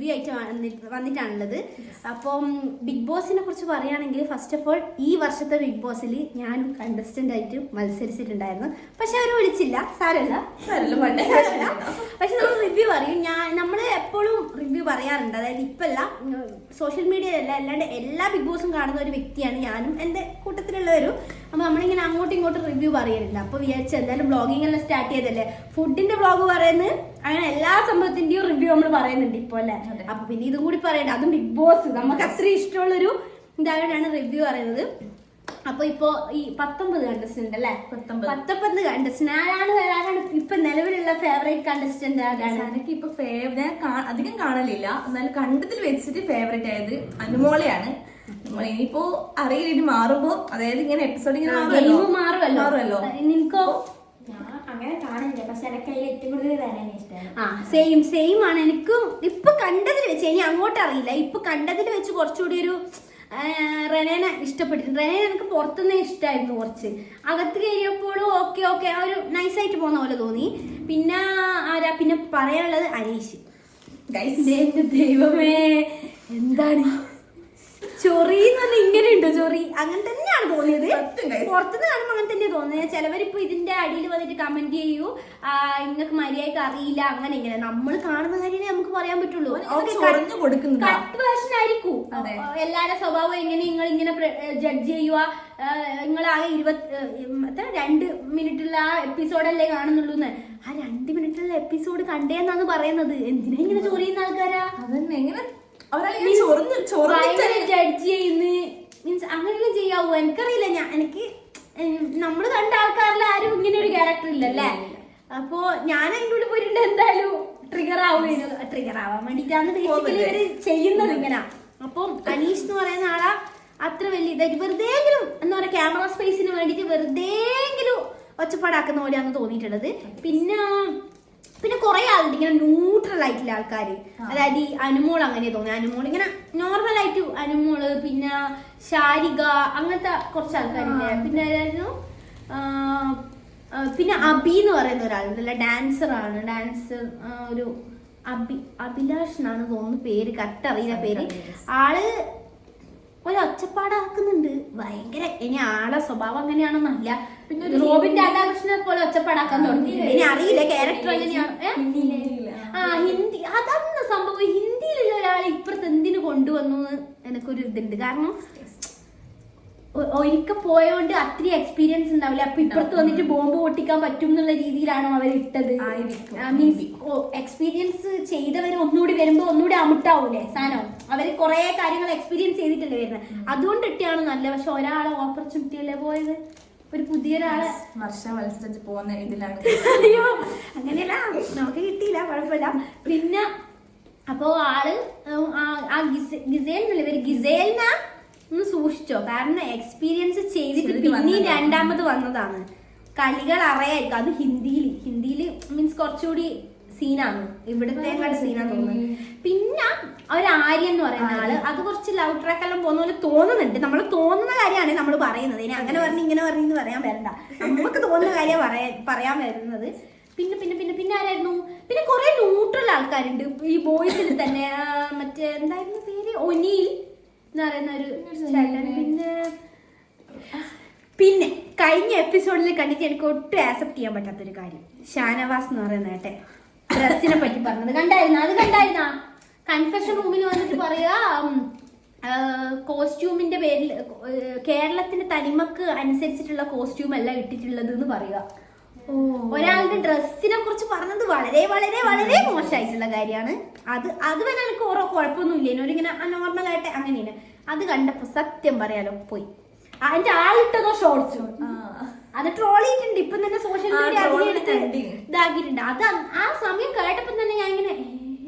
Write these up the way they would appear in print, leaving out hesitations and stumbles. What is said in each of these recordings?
Review ആയിട്ട് വന്നിട്ടാണുള്ളത്. അപ്പം big ബോസിനെ കുറിച്ച് പറയുകയാണെങ്കിൽ ഫസ്റ്റ് ഓഫ് ഓൾ ഈ വർഷത്തെ ബിഗ് ബോസിൽ ഞാൻ കണ്ടസ്റ്റന്റ് ആയിട്ട് മത്സരിച്ചിട്ടുണ്ടായിരുന്നു. പക്ഷെ അവർ വിളിച്ചില്ല. സാരല്ല. പക്ഷെ നമ്മൾ റിവ്യൂ പറയും. നമ്മൾ എപ്പോഴും റിവ്യൂ പറയാറുണ്ട്. അതായത് ഇപ്പല്ല, സോഷ്യൽ മീഡിയയിലല്ല, അല്ലാണ്ട് എല്ലാ ബിഗ് ബോസും കാണുന്ന ഒരു വ്യക്തിയാണ് ഞാനും എൻ്റെ കൂട്ടത്തിലുള്ളവരും. അപ്പോൾ നമ്മളിങ്ങനെ അങ്ങോട്ടും ഇങ്ങോട്ടും റിവ്യൂ പറയാറില്ല. അപ്പോൾ വിചാരിച്ച എന്തായാലും ബ്ലോഗിങ് എല്ലാം സ്റ്റാർട്ട് ചെയ്തല്ലേ, ഫുഡിന്റെ ബ്ലോഗ് പറയുന്നത്, അങ്ങനെ എല്ലാ സംഭവത്തിന്റെയും റിവ്യൂ നമ്മൾ പറയുന്നുണ്ട് ഇപ്പോൾ അല്ലേ. അപ്പൊ പിന്നെ ഇതും കൂടി പറയണ്ട, അതും ബിഗ് ബോസ് നമുക്ക് അത്രയും ഇഷ്ടമുള്ളൊരു ഇതായിട്ടാണ് റിവ്യൂ പറയുന്നത്. അപ്പൊ ഇപ്പോ ഈ 19 കണ്ടസ്റ്റന്റ് അല്ലേ, 19 കണ്ടസ്റ്റന്റ് ആരാണ് ഇപ്പൊ നിലവിലുള്ള ഫേവറേറ്റ് കണ്ടസ്റ്റന്റ്? ആരാണ് എനിക്ക് ഇപ്പൊ അധികം കാണലില്ല, എന്നാലും കണ്ടതിൽ വെച്ചിട്ട് ഫേവറേറ്റ് ആയത് അനുമോളയാണ്. ഇനിയിപ്പോ അറിയില്ല, ഇനി മാറുമ്പോ, അതായത് ഇങ്ങനെ എപ്പിസോഡ് ഇങ്ങനെ മാറുമല്ലോ. നിനക്കോ? അങ്ങനെ കാണില്ല, പക്ഷെ എനിക്ക് ഏറ്റവും കൂടുതൽ വരാൻ ഇഷ്ടമാണ്. സെയിം ആണ് എനിക്കും. ഇപ്പൊ കണ്ടതിൽ വെച്ച്, ഇനി അങ്ങോട്ട് അറിയില്ല, ഇപ്പൊ കണ്ടതിൽ വെച്ച് കുറച്ചുകൂടി ഒരു റെനേനെ ഇഷ്ടപ്പെട്ടിട്ടുണ്ട്. റെനേനെ എനിക്ക് പുറത്തുനിന്നേ ഇഷ്ടമായിരുന്നു. കുറച്ച് അകത്ത് കയറിയപ്പോഴും ഓക്കെ ആ ഒരു നൈസായിട്ട് പോകുന്ന പോലെ തോന്നി. പിന്നെ ആരാ പിന്നെ പറയാനുള്ളത്? അനീഷ്. എന്റെ ദൈവമേ, എന്താണ് ചൊറി എന്ന് പറഞ്ഞാൽ ഇങ്ങനെ ഉണ്ടോ? ചൊറി അങ്ങനെ തന്നെയാണ് തോന്നിയത്. പുറത്തുനിന്ന് കാണുമ്പോൾ അങ്ങനെ തന്നെയാണ് തോന്നുന്നത്. ചിലവരിപ്പോ ഇതിന്റെ അടിയിൽ വന്നിട്ട് കമന്റ് ചെയ്യൂ, നിങ്ങൾക്ക് മര്യാദക്ക് അറിയില്ല, അങ്ങനെ ഇങ്ങനെ. നമ്മൾ കാണുന്ന കാര്യമേ നമുക്ക് പറയാൻ പറ്റുള്ളൂ. കട്ട് വേർഷൻ ആയിരിക്കും. എല്ലാരുടെ സ്വഭാവം എങ്ങനെ നിങ്ങൾ ഇങ്ങനെ ജഡ്ജ് ചെയ്യുക. നിങ്ങൾ ആകെ 2 മിനിറ്റുള്ള ആ എപ്പിസോഡല്ലേ കാണുന്നുള്ളൂ. ആ 2 മിനിറ്റുള്ള എപ്പിസോഡ് കണ്ടേന്നാണ് പറയുന്നത്. എന്തിനാ ഇങ്ങനെ ചൊറി ചെയ്യുന്ന ആൾക്കാരാ? ജഡ്ജ് ചെയ്യുന്ന മീൻസ് അങ്ങനെയെല്ലാം ചെയ്യാവൂ? എനിക്കറിയില്ല. എനിക്ക് നമ്മള് കണ്ട ആൾക്കാരിൽ ആരും ഇങ്ങനെ ഒരു ക്യാരക്ടർ ഇല്ലല്ലേ. അപ്പോ ഞാൻ അതിൻ്റെ കൂടെ പോയിട്ട് എന്തായാലും ട്രിഗർ ആവാൻ വേണ്ടിട്ടാണ് ബേസിക്കലി ഇവര് ചെയ്യുന്നത് ഇങ്ങനെ. അപ്പം അനീഷ് എന്ന് പറയുന്ന ആളാ അത്ര വലിയ ഇതായിട്ട് വെറുതെങ്കിലും എന്താ പറയാ, ക്യാമറ സ്പേസിന് വേണ്ടിട്ട് വെറുതെങ്കിലും ഒച്ചപ്പാടാക്കുന്ന പോലെയാണ് തോന്നിയിട്ടുള്ളത്. പിന്നെ കുറെ ആളുണ്ട് ഇങ്ങനെ ന്യൂട്രൽ ആയിട്ടുള്ള ആൾക്കാര്. അതായത് ഈ അനുമോൾ അങ്ങനെ തോന്നി. അനുമോൾ ഇങ്ങനെ നോർമൽ ആയിട്ട് അനുമോള്, പിന്നെ ശാരിക, അങ്ങനത്തെ കുറച്ച് ആൾക്കാരില്ലേ. പിന്നെ ആരായിരുന്നു, പിന്നെ അബി എന്ന് പറയുന്ന ഒരാളുണ്ടല്ലോ, ഡാൻസറാണ്. ഒരു അഭിലാഷ് എന്നാണ് തോന്നുന്നു പേര്, കറക്റ്റ് അറിയില്ല പേര്. ആള് ഒരു ഒച്ചപ്പാടാക്കുന്നുണ്ട് ഭയങ്കര. ഇനി ആളെ സ്വഭാവം അങ്ങനെയാണെന്നല്ല, പിന്നെ റോബിൻ രാധാകൃഷ്ണനെ പോലെ ഒച്ചപ്പാടാക്കാൻ തുടങ്ങി. ഇനി അറിയില്ല ക്യാരക്ടർ എങ്ങനെയാണ്. ഹിന്ദി അതാണ് സംഭവം. ഹിന്ദിയിലുള്ള ഒരാളെ ഇപ്പുറത്ത് എന്തിനു കൊണ്ടുവന്നു എനിക്കൊരു ഇതുണ്ട്. കാരണം ഒരിക്കൽ പോയോണ്ട് അത്രയും എക്സ്പീരിയൻസ് ഉണ്ടാവില്ല. അപ്പൊ ഇപ്പുറത്ത് വന്നിട്ട് ബോംബ് പൊട്ടിക്കാൻ പറ്റും എന്നുള്ള രീതിയിലാണോ അവർ ഇട്ടത്? മീൻസ് എക്സ്പീരിയൻസ് ചെയ്തവർ ഒന്നുകൂടി വരുമ്പോ ഒന്നുകൂടി അമുട്ടാവൂലേ സാധനം. അവര് കുറെ കാര്യങ്ങൾ എക്സ്പീരിയൻസ് ചെയ്തിട്ടല്ലേ വരുന്നത്. അതുകൊണ്ട് ഇട്ടാണ് നല്ല. പക്ഷെ ഒരാളെ ഓപ്പർച്യൂണിറ്റി അല്ലേ പോയത്, ഒരു പുതിയൊരാളെ മത്സരിച്ച് പോകുന്ന ഇതിലാണ്. അയ്യോ അങ്ങനെയല്ല, നമുക്ക് കിട്ടിയില്ല, കുഴപ്പമില്ല. പിന്നെ അപ്പോ ആള് ആ ഗിസേൽ എന്നല്ലേ പേര്, ഗിസേലിനാ ഒന്ന് സൂക്ഷിച്ചോ. കാരണം എക്സ്പീരിയൻസ് ചെയ്തിട്ട് പിന്നെയും രണ്ടാമത് വന്നതാണ്. കളികൾ അറിയായിരിക്കും. അത് ഹിന്ദിയിൽ മീൻസ് കുറച്ചുകൂടി സീനാണ്, ഇവിടുത്തെ സീനാന്ന് തോന്നുന്നത്. പിന്നെ ഒരു ആര്യൻ എന്ന് പറയുന്ന ആള്, അത് കുറച്ച് ലവ് ട്രാക്ക് എല്ലാം പോകുന്ന പോലെ തോന്നുന്നുണ്ട്. നമ്മൾ തോന്നുന്ന കാര്യമാണ് നമ്മൾ പറയുന്നത്. ഇനി അങ്ങനെ പറഞ്ഞു ഇങ്ങനെ പറഞ്ഞു പറയാൻ വരണ്ട, നമുക്ക് തോന്നുന്ന കാര്യം പറയാൻ വരുന്നത്. പിന്നെ ആരായിരുന്നു? പിന്നെ കുറെ ന്യൂട്രൽ ആൾക്കാരുണ്ട് ഈ ബോയ്സിൽ തന്നെ. മറ്റേ എന്തായിരുന്നു പേര്, ഒനീൽ എന്ന് പറയുന്ന ഒരു. പിന്നെ കഴിഞ്ഞ എപ്പിസോഡിൽ കണ്ടിട്ട് എനിക്ക് ഒട്ടും ആക്സെപ്റ്റ് ചെയ്യാൻ പറ്റാത്തൊരു കാര്യം, ഷാനവാസ് എന്ന് പറയുന്ന ഏട്ടെ ഡ്രസ്സിനെ പറ്റി പറഞ്ഞത് കണ്ടായിരുന്ന കൺഫെഷൻ റൂമിൽ വന്നിട്ട് പറയാ കോസ്റ്റ്യൂമിന്റെ പേരിൽ കേരളത്തിന്റെ തനിമക്ക് അനുസരിച്ചിട്ടുള്ള കോസ്റ്റ്യൂം അല്ല ഇട്ടിട്ടുള്ളത് എന്ന് പറയുക. ഒരാളുടെ ഡ്രസ്സിനെ കുറിച്ച് പറഞ്ഞത് വളരെ വളരെ വളരെ മോശമായിട്ടുള്ള കാര്യമാണ്. അത് വരെ എനിക്ക് ഓരോ കുഴപ്പമൊന്നുമില്ല. എന്നോടിങ്ങനെ നോർമലായിട്ട് അങ്ങനെയാണ്. അത് കണ്ടപ്പോ സത്യം പറയാലോ പോയി. അതിന്റെ ആളിട്ടതോ ഷോർട്സ് അത് ട്രോൾ ചെയ്തിട്ടുണ്ട്. ഇപ്പം തന്നെ സോഷ്യൽ മീഡിയ അതിനെടുത്ത് ഇതാക്കിയിട്ടുണ്ട്. അത് ആ സമയം കേട്ടപ്പം തന്നെ ഞാൻ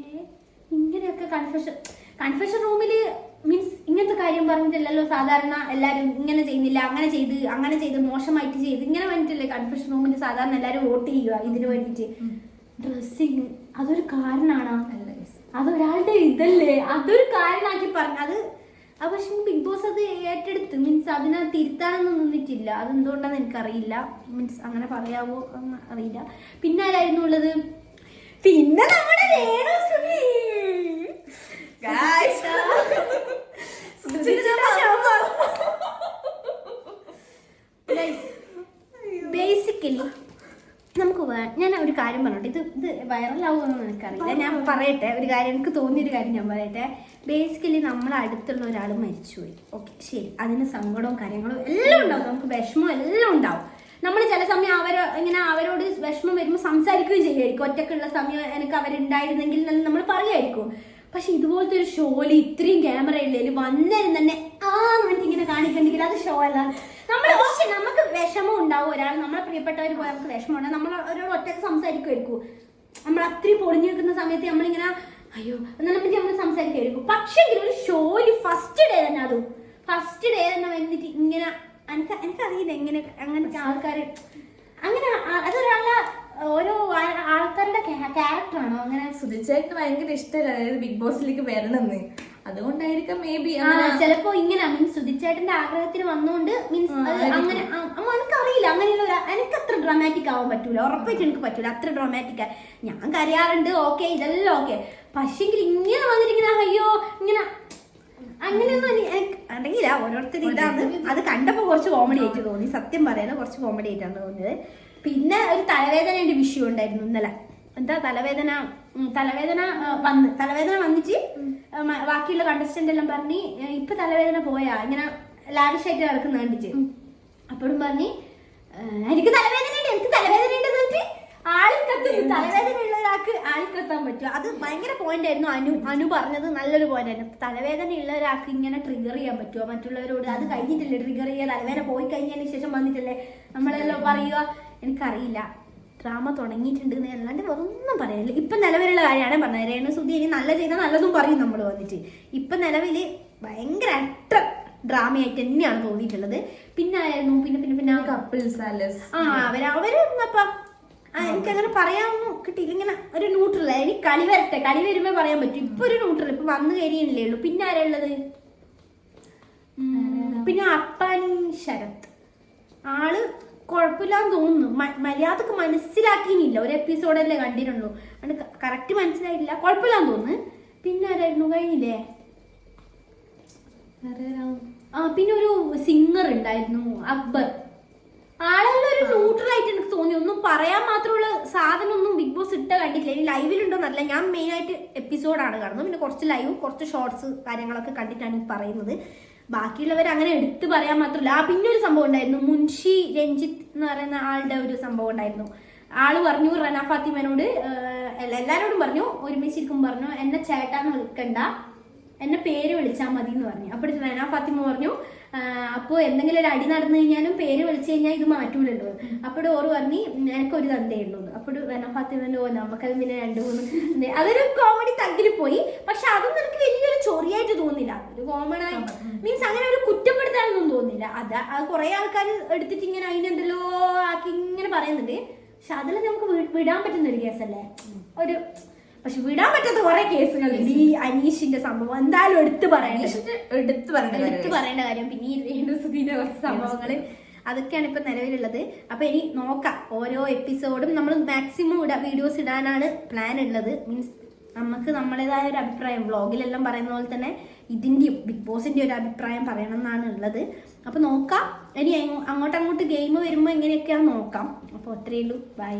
ഇങ്ങനെയൊക്കെ കൺഫെഷൻ റൂമില് മീൻസ് ഇങ്ങനത്തെ കാര്യം പറഞ്ഞിട്ടില്ലല്ലോ. സാധാരണ എല്ലാരും ഇങ്ങനെ ചെയ്യുന്നില്ല, അങ്ങനെ ചെയ്ത് മോശമായിട്ട് ചെയ്ത് ഇങ്ങനെ വേണ്ടിട്ടല്ലേ കൺഫെഷൻ റൂമിൽ സാധാരണ എല്ലാരും വോട്ട് ചെയ്യുക ഇതിന് വേണ്ടിട്ട്. ഡ്രസ്സിങ് അതൊരു കാരണമാണോ? അതൊരാളുടെ ഇതല്ലേ, അതൊരു കാരണമാക്കി പറഞ്ഞത്. പക്ഷെ ബിഗ് ബോസ് അത് ഏറ്റെടുത്ത് മീൻസ് അതിനെ തിരുത്താനൊന്നും നിന്നിട്ടില്ല. അതെന്തുകൊണ്ടാന്ന് എനിക്കറിയില്ല. മീൻസ് അങ്ങനെ പറയാവോ എന്ന് അറിയില്ല. പിന്നെ ആരായിരുന്നു ഉള്ളത്? പിന്നെ നമ്മുടെ കാര്യം പറഞ്ഞോട്ടെ. ഇത് വൈറലാവുമെന്ന് എനിക്കറിയില്ല. ഞാൻ പറയട്ടെ ഒരു കാര്യം, എനിക്ക് തോന്നിയൊരു കാര്യം ഞാൻ പറയട്ടെ. ബേസിക്കലി നമ്മളെ അടുത്തുള്ള ഒരാൾ മരിച്ചുപോയി, ഓക്കെ ശരി, അതിന് സങ്കടവും കാര്യങ്ങളും എല്ലാം ഉണ്ടാവും, നമുക്ക് വിഷമം എല്ലാം ഉണ്ടാവും. നമ്മൾ ചില സമയം അവരോട് വിഷമം വരുമ്പോൾ സംസാരിക്കുകയും ചെയ്യുമായിരിക്കും. ഒറ്റക്കുള്ള സമയം എനിക്ക് അവരുണ്ടായിരുന്നെങ്കിൽ നമ്മൾ പറയുമായിരിക്കും. പക്ഷെ ഇതുപോലത്തെ ഒരു ഷോയിൽ ഇത്രയും ക്യാമറ ഉള്ളതിൽ വന്നേരം തന്നെ എന്നിട്ട് ഇങ്ങനെ കാണിക്കണ്ടെങ്കിൽ അത് ഷോ അല്ല. പക്ഷെ നമുക്ക് വിഷമം ഉണ്ടാവും. ഒരാൾ നമ്മളെ പ്രിയപ്പെട്ടവർ പോയാൽ നമുക്ക് വിഷമം ഉണ്ടാവും. നമ്മൾ അവരോട് ഒറ്റക്ക് സംസാരിക്കുമായിരിക്കും. നമ്മൾ അത്രയും പൊളിഞ്ഞു നിൽക്കുന്ന സമയത്ത് നമ്മളിങ്ങനെ അയ്യോ എന്നാ പറ്റി നമ്മൾ സംസാരിക്കുമായിരിക്കും. പക്ഷെ ഒരു ഷോയിൽ ഫസ്റ്റ് ഡേ തന്നെ വന്നിട്ട് ഇങ്ങനെ എനിക്കറിയില്ല എങ്ങനെ അങ്ങനത്തെ ആൾക്കാര് അങ്ങനെ അതൊരാളുടെ ഓരോ ആൾക്കാരുടെ ക്യാരക്ടറാണോ അങ്ങനെ. സുധിച്ചേട്ടന് ഭയങ്കര ഇഷ്ടമല്ല, അതായത് ബിഗ് ബോസിലേക്ക് വരണമെന്ന്. അതുകൊണ്ടായിരിക്കാം മേ ബി ചിലപ്പോ ഇങ്ങനെ മീൻസ് സുധിച്ചേട്ടന്റെ ആഗ്രഹത്തിന് വന്നുകൊണ്ട് മീൻസ് അങ്ങനെ എനിക്കറിയില്ല. അങ്ങനെയുള്ള എനിക്ക് അത്ര ഡ്രാമാറ്റിക് ആവാൻ പറ്റൂല, ഉറപ്പായിട്ട് എനിക്ക് പറ്റൂല അത്ര ഡ്രാമാറ്റിക്. ഞാൻ കരയാറുണ്ട്, ഓക്കെ ഇതെല്ലാം ഓക്കെ. പക്ഷെങ്കിൽ ഇങ്ങനെ വന്നിരിക്കുന്ന അയ്യോ ഇങ്ങനെ അങ്ങനെയൊന്നും അറിയില്ല. ഓരോരുത്തർ ഇതാണ്. അത് കണ്ടപ്പോ കുറച്ച് കോമഡി ആയിട്ട് തോന്നി, സത്യം പറയാനോ കുറച്ച് കോമഡി ആയിട്ടാണ് തോന്നിയത്. പിന്നെ ഒരു തലവേദനയുടെ വിഷയം ഉണ്ടായിരുന്നു ഇന്നലെ. എന്താ തലവേദന വന്നിട്ട് ബാക്കിയുള്ള കണ്ടസ്റ്റന്റ് എല്ലാം പറഞ്ഞ് ഇപ്പൊ തലവേദന പോയാ ഇങ്ങനെ ലാവിഷായിട്ട് നടക്കുന്ന കണ്ടിട്ട്. അപ്പോഴും പറഞ്ഞ് എനിക്ക് തലവേദനയുണ്ട് എന്നിട്ട് ആളിക്കത്തുന്നു. തലവേദനയുള്ള ഒരാൾക്ക് ആളിക്കത്താൻ പറ്റും. അത് ഭയങ്കര പോയിന്റ് ആയിരുന്നു. അനു പറഞ്ഞത് നല്ലൊരു പോയിന്റ് ആയിരുന്നു. തലവേദനയുള്ള ഒരാൾക്ക് ഇങ്ങനെ ട്രിഗർ ചെയ്യാൻ പറ്റുമോ മറ്റുള്ളവരോട്? അത് കഴിഞ്ഞിട്ടല്ലേ ട്രിഗർ ചെയ്യുക? തലവേദന പോയി കഴിഞ്ഞതിന് ശേഷം വന്നിട്ടല്ലേ നമ്മളെല്ലാം പറയുക? എനിക്കറിയില്ല. ഡ്രാമ തുടങ്ങിയിട്ടുണ്ട് അല്ലാണ്ട് ഒന്നും പറയാനില്ല. ഇപ്പൊ നിലവിലുള്ള കാര്യമാണ് പറഞ്ഞത്. രേണുസുധി ഇനി നല്ല ചെയ്താൽ നല്ലതും പറയും നമ്മൾ വന്നിട്ട്. ഇപ്പൊ നിലവില് ഭയങ്കര അട്ര ഡ്രാമയായിട്ട് തന്നെയാണ് തോന്നിയിട്ടുള്ളത്. പിന്നെ ആയിരുന്നു പിന്നെ കപ്പിൾസ് അവരൊന്നപ്പ എനിക്കങ്ങനെ പറയാനൊന്നും കിട്ടിയില്ല. ഇങ്ങനെ ഒരു ന്യൂട്രൽ. എനിക്ക് കളി വരുമ്പോ പറയാൻ പറ്റും. ഇപ്പൊ ഒരു ന്യൂട്രൽ ഇപ്പൊ വന്നു കയറിയല്ലേ ഉള്ളൂ. പിന്നെ ആരാ ഉള്ളത്? പിന്നെ അപ്പൻ ശരത് ആള് കുഴപ്പമില്ലാന്ന് തോന്നുന്നു. മര്യാദക്ക് മനസ്സിലാക്കിയില്ല. ഒരു എപ്പിസോഡല്ലേ കണ്ടിട്ടുള്ളൂ, അതുകൊണ്ട് കറക്റ്റ് മനസ്സിലായില്ല. കുഴപ്പമില്ലാന്ന് തോന്നുന്നു. പിന്നെ ആരായിരുന്നു? കഴിഞ്ഞില്ലേ? പിന്നെ ഒരു സിംഗർ ഉണ്ടായിരുന്നു, അക്ബർ. ആളെല്ലാം ഒരു ന്യൂട്രൽ ആയിട്ട് എനിക്ക് തോന്നി. ഒന്നും പറയാൻ മാത്രമുള്ള സാധനം ഒന്നും ബിഗ് ബോസ് ഇട്ട കണ്ടിട്ടില്ല. ഇനി ലൈവിലുണ്ടോന്നല്ല, ഞാൻ മെയിൻ ആയിട്ട് എപ്പിസോഡാണ് കാണുന്നത്. പിന്നെ കുറച്ച് ലൈവും കുറച്ച് ഷോർട്സ് കാര്യങ്ങളൊക്കെ കണ്ടിട്ടാണ് ഈ പറയുന്നത്. ബാക്കിയുള്ളവർ അങ്ങനെ എടുത്ത് പറയാൻ മാത്രമല്ല. പിന്നെ ഒരു സംഭവം ഉണ്ടായിരുന്നു, മുൻഷി രഞ്ജിത്ത് എന്ന് പറയുന്ന ആളുടെ ഒരു സംഭവം ഉണ്ടായിരുന്നു. ആള് പറഞ്ഞു റന ഫാത്തിമനോട്, എല്ലാരോടും പറഞ്ഞു, ഒരുമിച്ചിരിക്കും പറഞ്ഞു, എന്നെ ചേട്ടാന്ന് വിളിക്കണ്ട, എന്നെ പേര് വിളിച്ചാൽ മതി എന്ന് പറഞ്ഞു. അപ്പോൾ റന ഫാത്തിമ പറഞ്ഞു അപ്പോൾ എന്തെങ്കിലും ഒരു അടി നടന്നു കഴിഞ്ഞാലും പേര് വിളിച്ചു കഴിഞ്ഞാൽ ഇത് മാറ്റൂലല്ലോ. അപ്പോൾ ഓറ് പറഞ്ഞു എനിക്കൊരു തന്തയുള്ളൂ. അപ്പോൾ റന ഫാത്തിമല്ലോ നമുക്കത് പിന്നെ 2-3 അതൊരു കോമഡി തഗ്ഗിൽ പോയി. പക്ഷെ അതൊന്നും എനിക്ക് വലിയൊരു ചൊറിയായിട്ട് തോന്നില്ല. ഒരു കോമൺ ആയി മീൻസ് അങ്ങനെ ഒരു കുറ്റപ്പെടുത്താനൊന്നും തോന്നില്ല. അത് കുറെ ആൾക്കാർ എടുത്തിട്ട് ഇങ്ങനെ അതിനെന്തല്ലോ ആക്കി ഇങ്ങനെ പറയുന്നുണ്ട്. പക്ഷെ അതിൽ നമുക്ക് വിടാൻ പറ്റുന്ന ഒരു കേസല്ലേ ഒരു. പക്ഷെ വിടാൻ പറ്റാത്ത കുറെ കേസുകളുണ്ട്. ഈ അനീഷിന്റെ സംഭവം എന്തായാലും എടുത്തു പറയേണ്ട കാര്യം. പിന്നെ ഈ രേണുസുധീന്റെ കുറച്ച് സംഭവങ്ങള് അതൊക്കെയാണ് ഇപ്പൊ നിലവിലുള്ളത്. അപ്പൊ ഇനി നോക്കാം. ഓരോ എപ്പിസോഡും നമ്മൾ മാക്സിമം വീഡിയോസ് ഇടാനാണ് പ്ലാൻ ഉള്ളത്. മീൻസ് നമുക്ക് നമ്മളേതായ ഒരു അഭിപ്രായം വ്ളോഗിലെല്ലാം പറയുന്ന പോലെ തന്നെ ഇതിന്റെയും ബിഗ് ബോസിന്റെ ഒരു അഭിപ്രായം പറയണം എന്നാണ് ഉള്ളത്. അപ്പൊ നോക്കാം. ഇനി അങ്ങോട്ട് ഗെയിം വരുമ്പോ എങ്ങനെയൊക്കെയാന്ന് നോക്കാം. അപ്പൊ അത്രയേ ഉള്ളൂ. ബൈ.